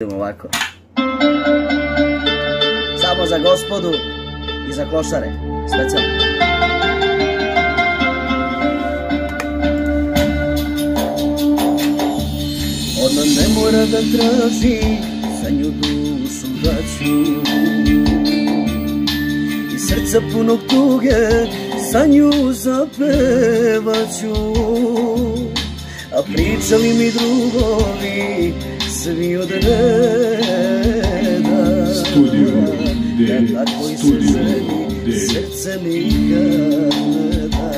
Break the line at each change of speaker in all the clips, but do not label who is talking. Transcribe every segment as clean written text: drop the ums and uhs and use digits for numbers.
Idemo ovako. Samo za gospodu i za klošare. Specijalno. Ona ne mora da traži za nju dušu daću, i srca punog tuge za nju zapevaću. A pričali mi drugovi svi od reda, da koji se ženi srce nikad ne da.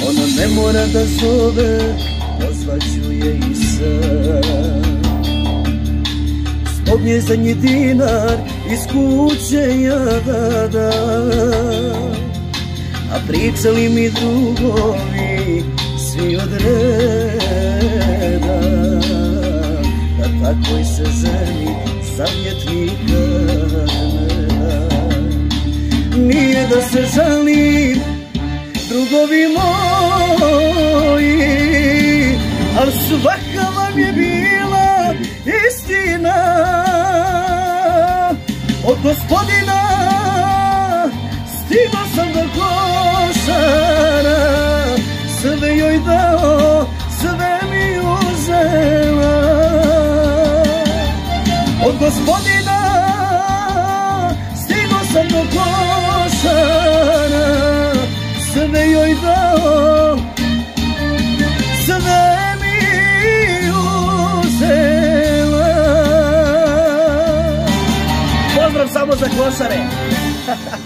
Ona ne mora da zove, pozvaću je i sad. Zbog nje zadnji dinar iz kuće ja da dam. A pričali mi drugovi svi od reda, da takvoj se ženi zavjet nikad ne da. Nije da se žalim, drugovi moji, al svaka vam je bila istina. Od gospodina stigao sam do košara, sve joj dao, sve mi uzela. Od gospodina stigao sam do košara, sve joj dao, sve mi uzela. Pozdrav samo za klošare.